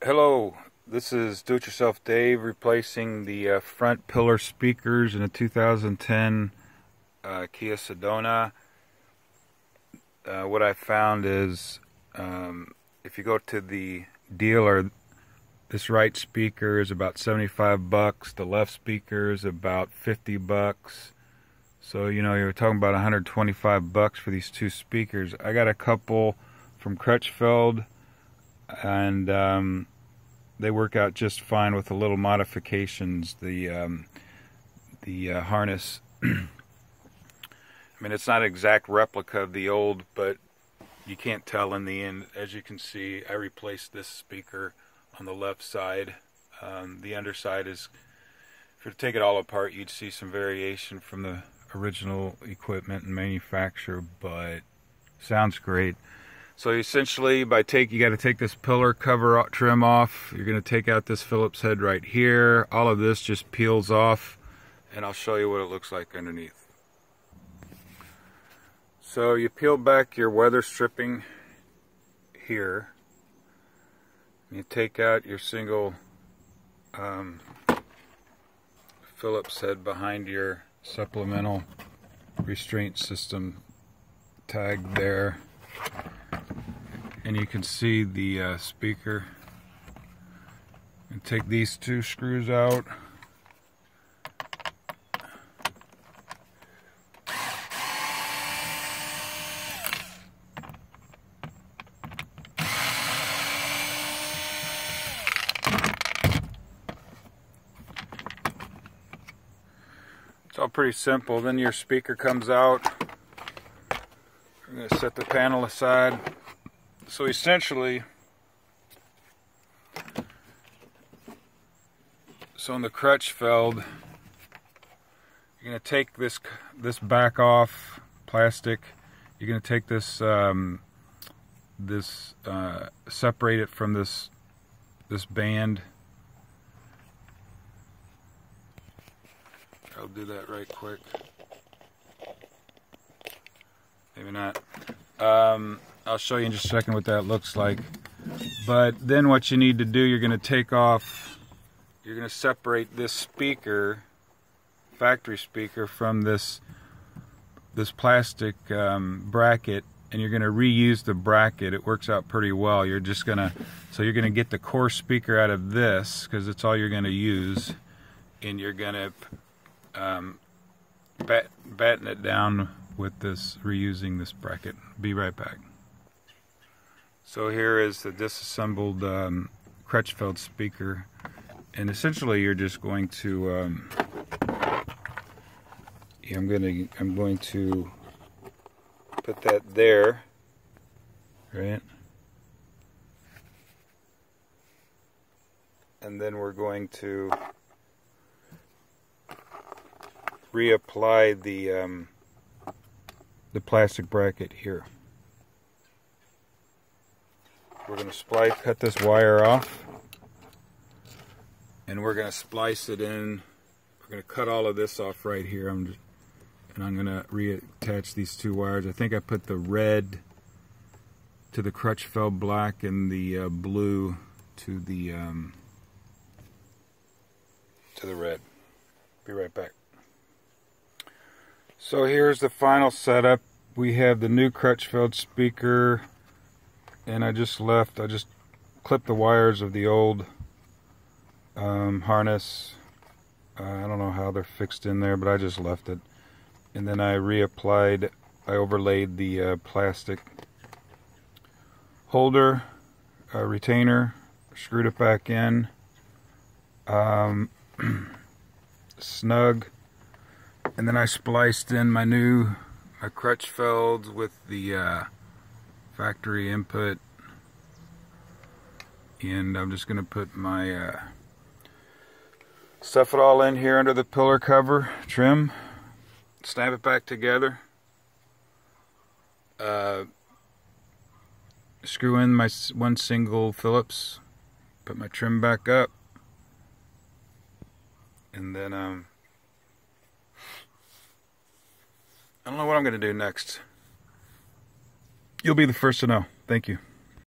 Hello, this is Do-It-Yourself Dave replacing the front pillar speakers in a 2010 Kia Sedona. What I found is if you go to the dealer, this right speaker is about 75 bucks, the left speaker is about 50 bucks. So, you know, you're talking about 125 bucks for these two speakers. I got a couple from Crutchfield, and they work out just fine with a little modifications. The harness, I mean, it's not an exact replica of the old, but you can't tell in the end. As you can see, I replaced this speaker on the left side. The underside is, if you were to take it all apart, you'd see some variation from the original equipment and manufacturer, but sounds great. So essentially, you got to take this pillar cover trim off. You're going to take out this Phillips head right here. All of this just peels off, and I'll show you what it looks like underneath. So you peel back your weather stripping here. You take out your single Phillips head behind your supplemental restraint system tag there. And you can see the speaker. And take these two screws out. It's all pretty simple. Then your speaker comes out. I'm going to set the panel aside. So essentially, in the Crutchfield, you're going to take this back off plastic. You're going to take this separate it from this band. I'll do that right quick. Maybe not. I'll show you in just a second what that looks like. But then what you need to do, you're going to separate this speaker, factory speaker, from this plastic bracket, and you're going to reuse the bracket. It works out pretty well. You're going to get the core speaker out of this, because it's all you're going to use, and you're going to batten it down with this, reusing this bracket. Be right back. So here is the disassembled Crutchfield speaker, and essentially you're just going to I'm going to put that there, right? And then we're going to reapply the plastic bracket here. We're going to cut this wire off, and we're going to splice it in. We're going to cut all of this off right here. I'm going to reattach these two wires. I think I put the red to the Crutchfield black and the blue to the red. Be right back. So here's the final setup. We have the new Crutchfield speaker, and I just clipped the wires of the old harness. I don't know how they're fixed in there, but I just left it. And then I overlaid the plastic holder, retainer, screwed it back in, snug. And then I spliced in my Crutchfields with the factory input, and I'm just going to put my stuff it all in here under the pillar cover trim, snap it back together, screw in my one single Phillips, put my trim back up, and then I don't know what I'm going to do next. You'll be the first to know. Thank you.